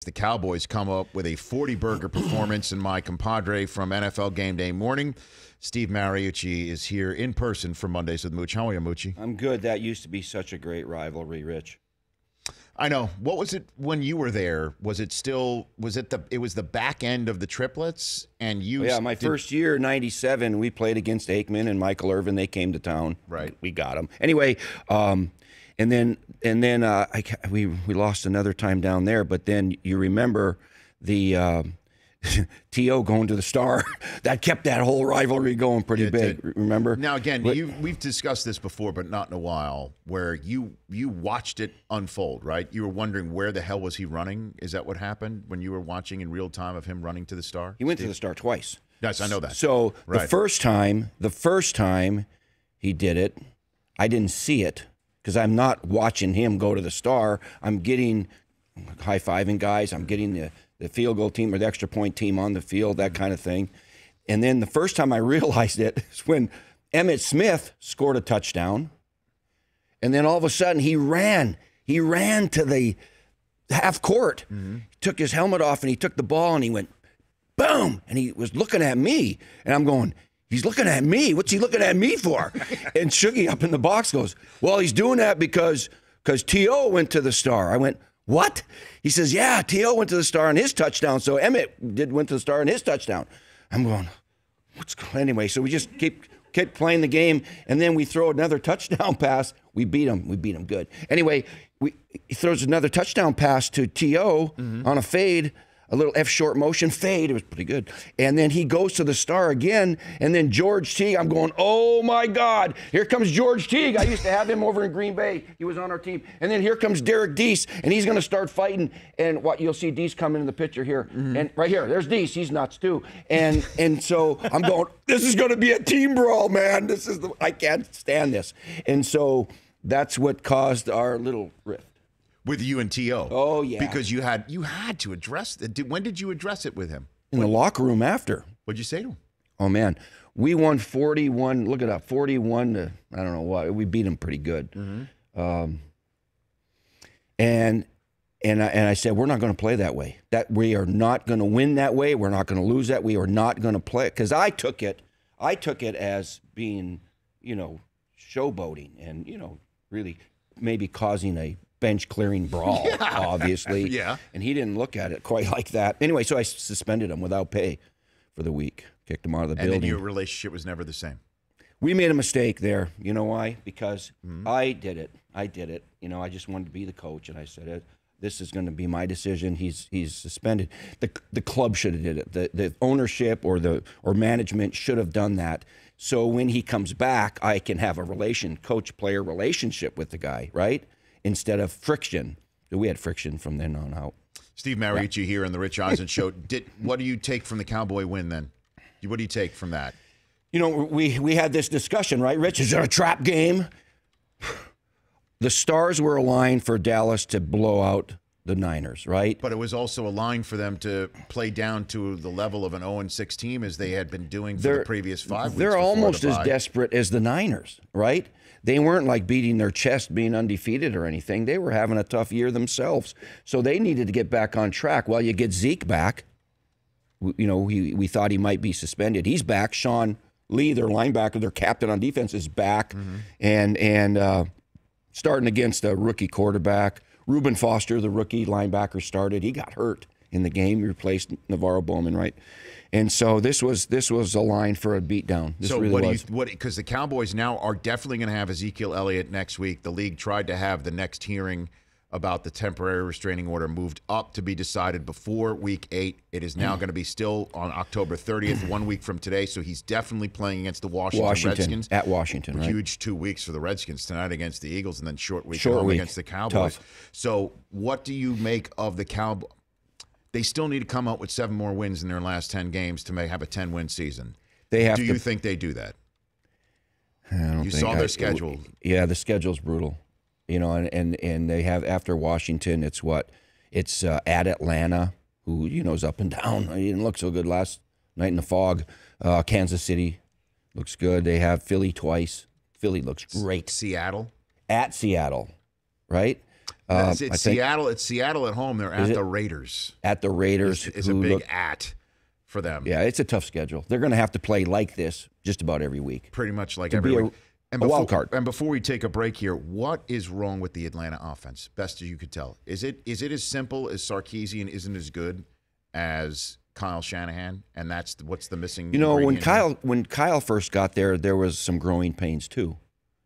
The Cowboys come up with a 40-burger performance, and my compadre from NFL Game Day Morning, Steve Mariucci, is here in person for Mondays with Mooch. How are you, Moochie? I'm good. That used to be such a great rivalry, Rich. I know. What was it when you were there? Was it the back end of the triplets? And you? Yeah, my first year, '97, we played against Aikman and Michael Irvin. They came to town. Right. We got them. Anyway, and then we lost another time down there. But then you remember the T.O. going to the Star. That kept that whole rivalry going pretty big. Remember? Now again, we've discussed this before, but not in a while. Where you watched it unfold, right? You were wondering where the hell was he running? Is that what happened when you were watching in real time of him running to the Star? He went to the Star twice. Yes, I know that. So the first time he did it, I didn't see it because I'm not watching him go to the Star. I'm getting high-fiving guys. I'm getting the field goal team or the extra point team on the field, that kind of thing. And then the first time I realized it is when Emmitt Smith scored a touchdown. And then all of a sudden he ran to the half court. Mm-hmm. He took his helmet off and he took the ball and he went, boom. And he was looking at me. And I'm going, he's looking at me. What's he looking at me for? And Shuggy up in the box goes, well, he's doing that because T.O. went to the Star. I went, what? He says, yeah, T.O. went to the Star on his touchdown, so Emmitt went to the Star on his touchdown. I'm going, what's going on? Anyway, so we just kept playing the game, and then we throw another touchdown pass. We beat him. We beat him good. Anyway, he throws another touchdown pass to T.O. on a fade, a little F-short motion fade. It was pretty good. And then he goes to the Star again, and then George Teague, I'm going, oh, my God. Here comes George Teague. I used to have him over in Green Bay. He was on our team. And then here comes Derek Deese, and he's going to start fighting. And you'll see Deese coming in the picture here. Mm-hmm. And right here, there's Deese. He's nuts, too. And so I'm going, this is going to be a team brawl, man. I can't stand this. And so that's what caused our little rift. With you and T.O. Oh, yeah. Because you had to address it. When did you address it with him? In the locker room after. What'd you say to him? Oh, man. We won 41. Look it up. 41 to, I don't know what. We beat him pretty good. Mm-hmm. And I said, we're not going to play that way. That we are not going to win that way. We're not going to lose that. We are not going to play it. Because I took it as being, showboating and, really maybe causing a bench clearing brawl, obviously. Yeah. And he didn't look at it quite like that. Anyway, so I suspended him without pay for the week. Kicked him out of the building. And then your relationship was never the same. We made a mistake there. You know why? Because I did it. I just wanted to be the coach, and I said, this is going to be my decision. He's suspended. The club should have did it. The ownership or management should have done that. So when he comes back, I can have a coach-player relationship with the guy, right? Instead of friction. We had friction from then on out. Steve Mariucci here on the Rich Eisen Show. What do you take from the Cowboy win then? What do you take from that? We had this discussion, right, Rich? Is it a trap game? The stars were aligned for Dallas to blow out the Niners, right? But it was also a line for them to play down to the level of an 0-6 team as they had been doing for the previous 5 weeks. They're almost as desperate as the Niners, right? They weren't like beating their chest being undefeated or anything. They were having a tough year themselves. So they needed to get back on track. Well, you get Zeke back. We thought he might be suspended. He's back. Sean Lee, their linebacker, their captain on defense, is back. Mm-hmm. And starting against a rookie quarterback. Reuben Foster, the rookie linebacker, started. He got hurt in the game. He replaced Navarro Bowman, right? And so this was a line for a beatdown. This really was. Because the Cowboys now are definitely going to have Ezekiel Elliott next week. The league tried to have the next hearing about the temporary restraining order moved up to be decided before Week 8. It is now going to be still on October 30th, 1 week from today. So he's definitely playing against the Washington Redskins. At Washington, right? Huge 2 weeks for the Redskins tonight against the Eagles, and then short week against the Cowboys. Tough. So what do you make of the Cowboys? They still need to come out with 7 more wins in their last 10 games to have a 10-win season. Do you think they do that? You saw their schedule. Yeah, the schedule's brutal. And they have, after Washington, it's at Atlanta, who is up and down. He didn't look so good last night in the fog. Kansas City looks good. They have Philly twice. Philly looks great. Seattle? At Seattle, right? It's Seattle. It's Seattle at home. They're at the Raiders. At the Raiders. It's a big for them. Yeah, it's a tough schedule. They're going to have to play like this just about every week. Pretty much like every week. And before, wild card. And before we take a break here, what is wrong with the Atlanta offense? Best as you could tell. Is it as simple as Sarkisian isn't as good as Kyle Shanahan, and that's what's the missing? When Kyle first got there was some growing pains too.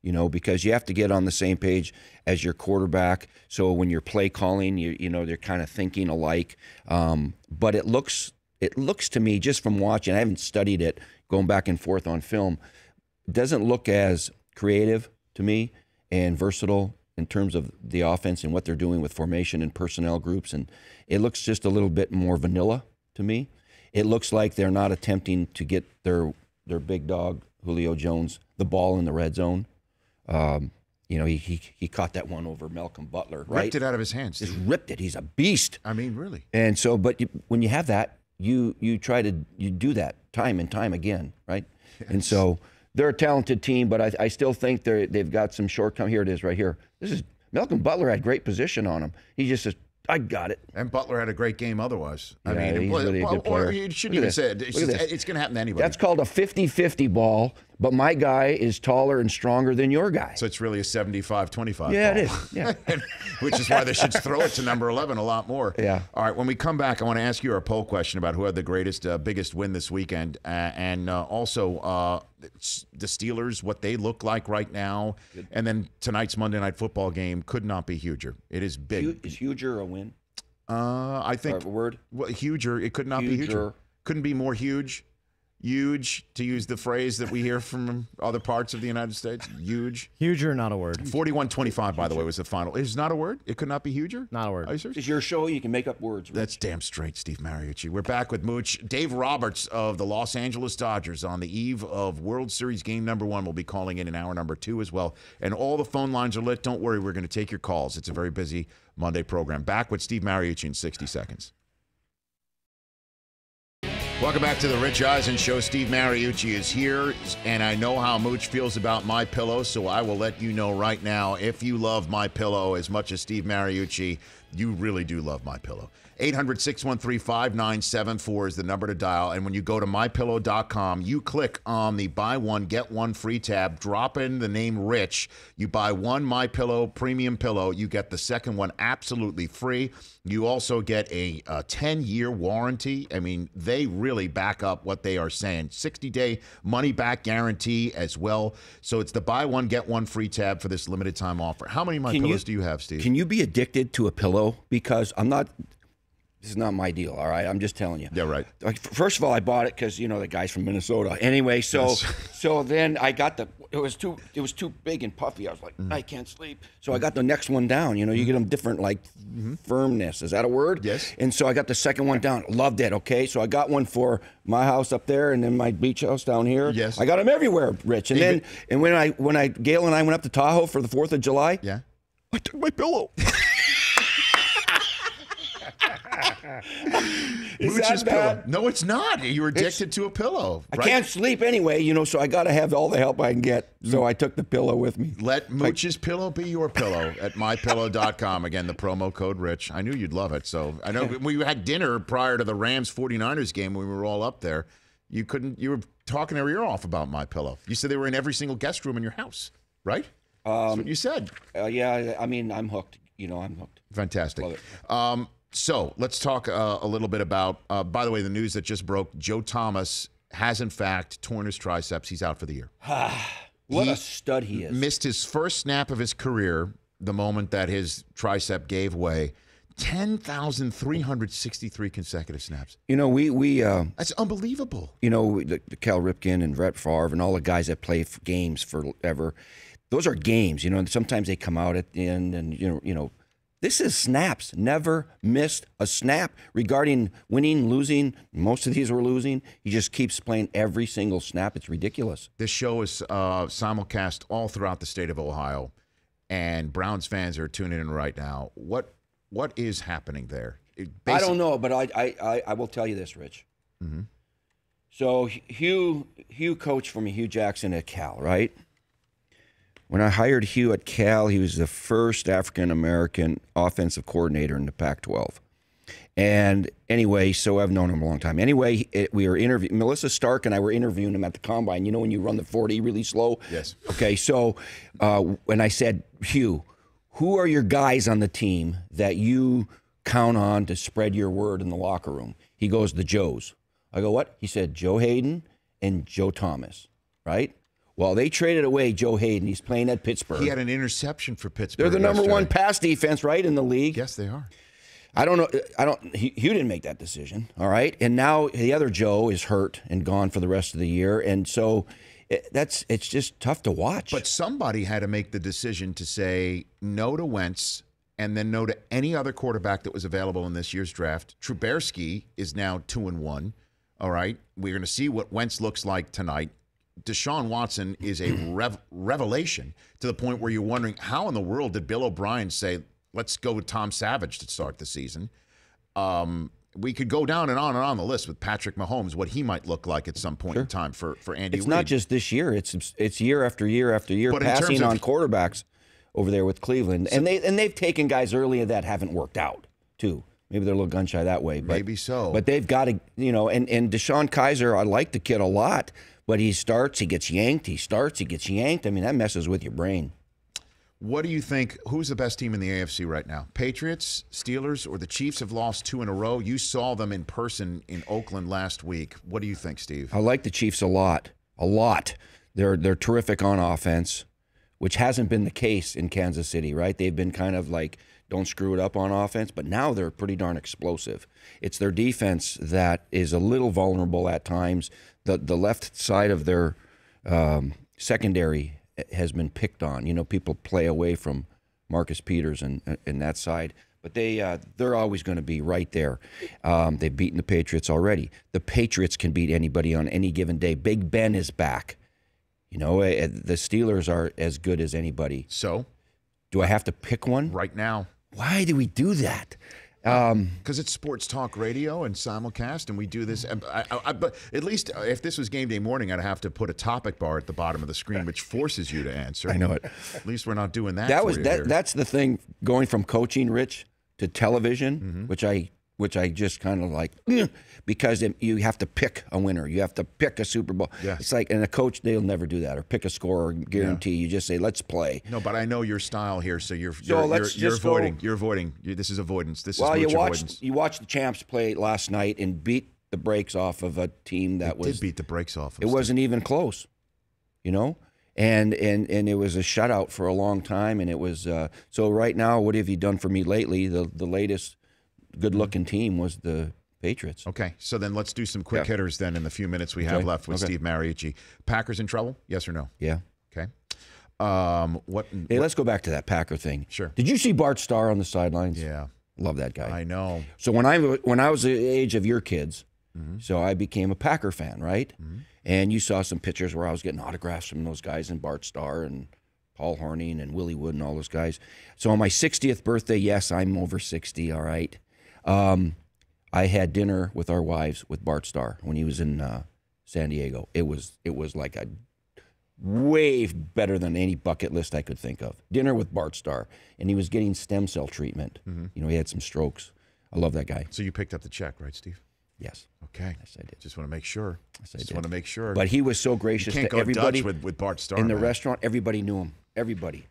Because you have to get on the same page as your quarterback. So when you're play calling, they're kind of thinking alike. But it looks to me, just from watching, I haven't studied it, going back and forth on film, it doesn't look as creative to me and versatile in terms of the offense and what they're doing with formation and personnel groups. And it looks just a little bit more vanilla to me. It looks like they're not attempting to get their big dog, Julio Jones, the ball in the red zone. He caught that one over Malcolm Butler, right? Ripped it out of his hands. Just ripped it. He's a beast. I mean, really. And so, but when you have that, you do that time and time again, right? Yes. And so they're a talented team, but I still think they've got some shortcomings. Here it is right here. Malcolm Butler had great position on him. He just says, I got it. And Butler had a great game otherwise. He's really a good player. Or you shouldn't even say it. It's going to happen to anybody. That's called a 50-50 ball, but my guy is taller and stronger than your guy. So it's really a 75-25 ball. Yeah, it is. Yeah. Which is why they should throw it to number 11 a lot more. Yeah. All right, when we come back, I want to ask you our poll question about who had the biggest win this weekend, and also the Steelers, what they look like right now. Good. And then tonight's Monday Night Football game could not be huger. It is big. Is huger a win? I think. A word? Well, huger. It could not be huger. Couldn't be more huge. Huge, to use the phrase that we hear from other parts of the United States. Huge. Huger, not a word. 41-25, by the way, was the final. It's not a word? It could not be huger? Not a word. It's your show. You can make up words. Rich. That's damn straight, Steve Mariucci. We're back with Mooch. Dave Roberts of the Los Angeles Dodgers on the eve of World Series game number 1 will be calling in hour number 2 as well. And all the phone lines are lit. Don't worry, we're going to take your calls. It's a very busy Monday program. Back with Steve Mariucci in 60 seconds. Welcome back to the Rich Eisen Show. Steve Mariucci is here, and I know how Mooch feels about MyPillow, so I will let you know right now, if you love MyPillow as much as Steve Mariucci, you really do love MyPillow. 800-613-5974 is the number to dial, and when you go to MyPillow.com, you click on the buy one, get one free tab, drop in the name Rich. You buy one MyPillow premium pillow, you get the second one absolutely free. You also get a 10-year warranty. I mean, they really back up what they are saying. 60-day money-back guarantee as well. So it's the buy one, get one free tab for this limited time offer. How many MyPillows do you have, Steve? Can you be addicted to a pillow? Because this is not my deal, all right? I'm just telling you. Yeah, right. First of all, I bought it because, the guy's from Minnesota. Anyway, so then I got it was too big and puffy. I was like, I can't sleep. So I got the next one down. You get them different, firmness. Is that a word? Yes. And so I got the second one down. Loved it, okay? So I got one for my house up there and then my beach house down here. Yes. I got them everywhere, Rich. And when Gail and I went up to Tahoe for the 4th of July, yeah, I took my pillow. Mooch's pillow. No, it's not. You're addicted to a pillow. Right? I can't sleep anyway, so I got to have all the help I can get. So I took the pillow with me. Let Mooch's pillow be your pillow at mypillow.com. Again, the promo code Rich. I knew you'd love it. So I know we had dinner prior to the Rams 49ers game when we were all up there. You were talking your ear off about MyPillow. You said they were in every single guest room in your house, right? That's what you said. Yeah, I mean, I'm hooked. I'm hooked. Fantastic. Love it. So let's talk a little bit about, by the way, the news that just broke. Joe Thomas has, in fact, torn his triceps. He's out for the year. What a stud he is. Missed his first snap of his career the moment that his tricep gave way. 10,363 consecutive snaps. That's unbelievable. The Cal Ripken and Brett Favre and all the guys that play games forever, those are games, and sometimes they come out at the end and, this is snaps. Never missed a snap regarding winning, losing. Most of these were losing. He just keeps playing every single snap. It's ridiculous. This show is simulcast all throughout the state of Ohio, and Browns fans are tuning in right now. What is happening there? I don't know, but I will tell you this, Rich. Mm-hmm. So Hugh coached for me, Hugh Jackson at Cal, right? When I hired Hugh at Cal, he was the first African-American offensive coordinator in the Pac-12. And anyway, so I've known him a long time. Anyway, we were interviewing, Melissa Stark and I were interviewing him at the Combine. You know when you run the 40 really slow? Yes. Okay, so when I said, Hugh, who are your guys on the team that you count on to spread your word in the locker room? He goes, the Joes. I go, what? He said, Joe Hayden and Joe Thomas, right? Well, they traded away Joe Hayden. He's playing at Pittsburgh. He had an interception for Pittsburgh. They're the number one pass defense, right, in the league. Yes, they are. I don't know. Hugh didn't make that decision, all right? And now the other Joe is hurt and gone for the rest of the year. And so it's just tough to watch. But somebody had to make the decision to say no to Wentz and then no to any other quarterback that was available in this year's draft. Trubisky is now 2-1, all right? We're going to see what Wentz looks like tonight. Deshaun Watson is a revelation to the point where you're wondering how in the world did Bill O'Brien say, let's go with Tom Savage to start the season. We could go down and on the list with Patrick Mahomes, what he might look like at some point in time for Andy Reid. It's not just this year. It's year after year after year passing on quarterbacks over there with Cleveland. So, and they've taken guys earlier that haven't worked out, too. Maybe they're a little gun-shy that way. But, maybe so. But they've got to, and Deshaun Kaiser, I like the kid a lot. But he starts, he gets yanked. He starts, he gets yanked. I mean, that messes with your brain. What do you think? Who's the best team in the AFC right now? Patriots, Steelers, or the Chiefs have lost 2 in a row? You saw them in person in Oakland last week. What do you think, Steve? I like the Chiefs a lot. A lot. They're terrific on offense, which hasn't been the case in Kansas City, right? They've been kind of like, don't screw it up on offense, but now they're pretty darn explosive. It's their defense that is a little vulnerable at times. The left side of their secondary has been picked on. People play away from Marcus Peters and that side, but they're always going to be right there. They've beaten the Patriots already. The Patriots can beat anybody on any given day. Big Ben is back. The Steelers are as good as anybody. So, do I have to pick one right now? Why do we do that? Because it's sports talk radio and simulcast, and we do this. But at least if this was game day morning, I'd have to put a topic bar at the bottom of the screen, which forces you to answer. I know it. At least we're not doing that. That's the thing. Going from coaching, Rich, to television, which I just kind of like, because you have to pick a winner. You have to pick a Super Bowl. Yeah. It's like, and a coach, they'll never do that, or pick a score or guarantee. You just say, let's play. No, but I know your style here, so you're avoiding. You're avoiding. This is avoidance. This is avoidance. You watched the Champs play last night and beat the brakes off of a team that did beat the brakes off. It wasn't even close, And it was a shutout for a long time, and it was so. Right now, what have you done for me lately? The latest good-looking team was the Patriots. Okay, so then let's do some quick hitters then in the few minutes we have left with Steve Mariucci. Packers in trouble? Yes or no? Yeah. Okay. Hey, let's go back to that Packer thing. Sure. Did you see Bart Starr on the sidelines? Yeah. Love that guy. I know. So when I was the age of your kids, so I became a Packer fan, right? And you saw some pictures where I was getting autographs from those guys, and Bart Starr and Paul Hornung and Willie Wood and all those guys. So on my 60th birthday, yes, I'm over 60, all right. I had dinner with our wives with Bart Starr when he was in San Diego. It was like a way better than any bucket list I could think of. Dinner with Bart Starr, and he was getting stem cell treatment. He had some strokes. I love that guy. So you picked up the check, right, Steve? Yes. Okay. Yes, I did. Just want to make sure. Yes, I Just did. want to make sure. But he was so gracious to everybody. Dutch with Bart Starr in the restaurant. Everybody knew him. Everybody.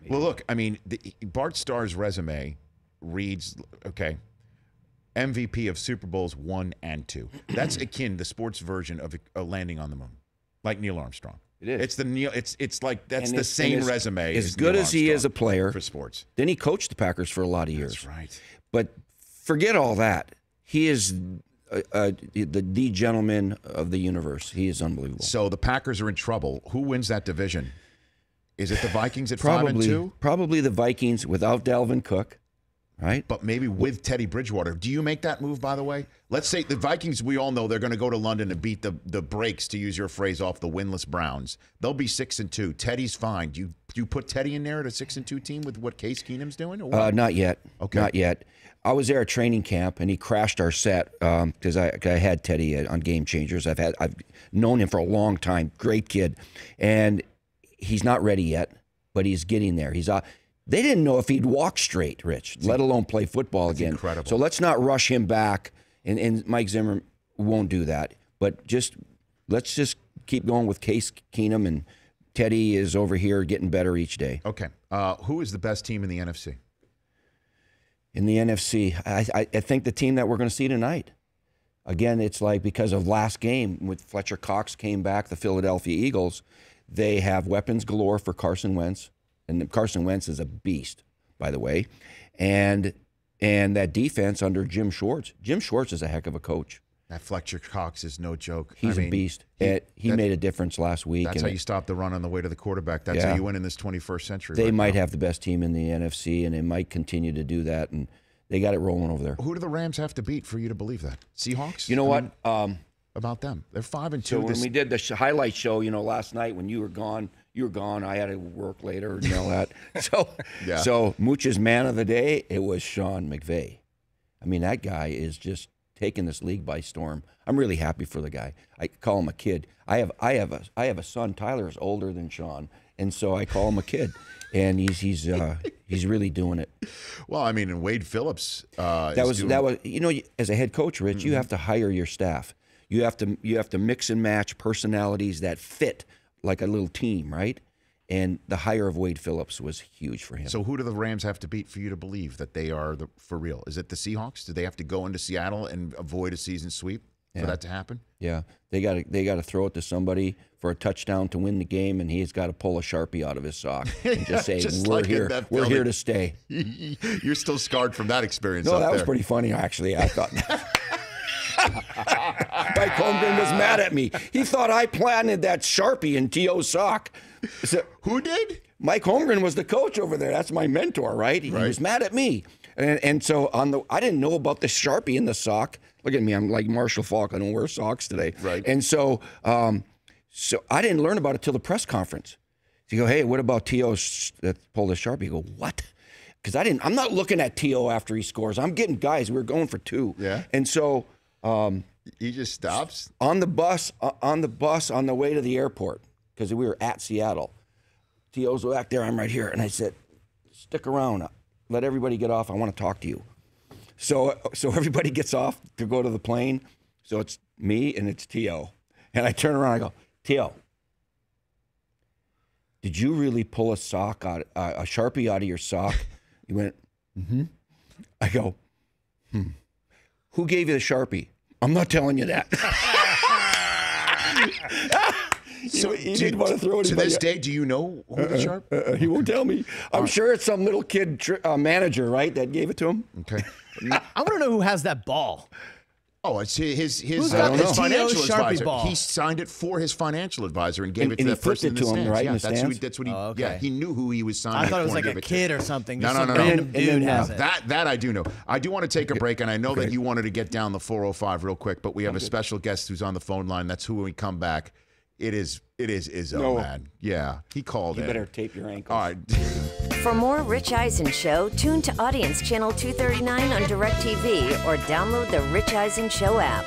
Well, look, I mean, Bart Starr's resume reads, MVP of Super Bowls 1 and 2. That's akin to the sports version of landing on the moon, like Neil Armstrong. It is. It's the Neil. It's like that's the same resume. As good as he is a player for sports, then he coached the Packers for a lot of years. That's right. But forget all that. He is the gentleman of the universe. He is unbelievable. So the Packers are in trouble. Who wins that division? Is it the Vikings at 5-2? Probably the Vikings without Dalvin Cook. Right? But maybe with Teddy Bridgewater. Do you make that move, by the way? Let's say the Vikings, we all know they're going to go to London and beat the brakes, to use your phrase, off the winless Browns. They'll be 6-2. Teddy's fine. Do you put Teddy in there at a 6-2 team with what Case Keenum's doing? Or what? Not yet. Okay. Not yet. I was there at training camp, and he crashed our set because I had Teddy on Game Changers. I've known him for a long time. Great kid. And he's not ready yet. but he's getting there. They didn't know if he'd walk straight, Rich, let alone play football again. Incredible. So let's not rush him back, and Mike Zimmer won't do that. But let's just keep going with Case Keenum, and Teddy is over here getting better each day. Okay. Who is the best team in the NFC? In the NFC, I think the team that we're going to see tonight. Again, it's like because of last game with Fletcher Cox came back, the Philadelphia Eagles, they have weapons galore for Carson Wentz. And Carson Wentz is a beast, by the way. And that defense under Jim Schwartz. Jim Schwartz is a heck of a coach. That Fletcher Cox is no joke. He's a beast. He made a difference last week. That's how you stop the run on the way to the quarterback. That's how you win in this 21st century. They might have the best team in the NFC, and they might continue to do that. And they got it rolling over there. Who do the Rams have to beat for you to believe that? Seahawks? You know what? About them. They're 5-2. So when we did the highlight show, last night when you were gone, I had to work later and all that. So Mooch's man of the day, it was Sean McVay. I mean, that guy is just taking this league by storm. I'm really happy for the guy. I call him a kid. I have a son. Tyler is older than Sean, and so I call him a kid. And he's really doing it. Well, I mean, and Wade Phillips. That was as a head coach, Rich, you have to hire your staff. You have to mix and match personalities that fit like a little team, right? And the hire of Wade Phillips was huge for him. So who do the Rams have to beat for you to believe that they are for real? Is it the Seahawks? Do they have to go into Seattle and avoid a season sweep for that to happen? Yeah, they got to throw it to somebody for a touchdown to win the game, and he's got to pull a Sharpie out of his sock and just say, "We're here. We're here to stay." You're still scarred from that experience. No, that was pretty funny, actually. I thought. Mike Holmgren was mad at me. He thought I planted that Sharpie in T.O.'s sock. So, who did? Mike Holmgren was the coach over there. That's my mentor, right? He was mad at me. And so I didn't know about the Sharpie in the sock. Look at me. I'm like Marshall Falk. I don't wear socks today. Right. And so I didn't learn about it till the press conference. So you go, hey, what about T.O. that pulled a Sharpie? You go, what? Because I'm not looking at T.O. after he scores. I'm getting guys. We're going for two. Yeah. And so he just stops on the bus on the way to the airport because we were at Seattle. T.O.'s back there. I'm right here, and I said, "Stick around. Let everybody get off. I want to talk to you." So everybody gets off to go to the plane. So it's me and it's T.O. And I turn around. I go, "T.O., did you really pull a Sharpie out of your sock?" He went, "Mm-hmm." I go, "Who gave you the Sharpie?" "I'm not telling you that." So he didn't want to throw it to this day. Do you know who the Sharp? He won't tell me. I'm sure it's some little kid manager, right, that gave it to him. Okay. I want to know who has that ball. Oh, it's his financial advisor. Ball? He signed it for his financial advisor and gave it to that person in the stands. Right? Yeah, that's what he. okay. Yeah, he knew who he was signing. I thought it was for like a kid or something. No. Random dude has it. That I do know. I do want to take a break, and I know that you wanted to get down the 405 real quick, but we have a special guest who's on the phone line. That's who when we come back. It is Izzo, man. Yeah, he called it. You better tape your ankles. All right. For more Rich Eisen Show, tune to Audience Channel 239 on DirecTV or download the Rich Eisen Show app.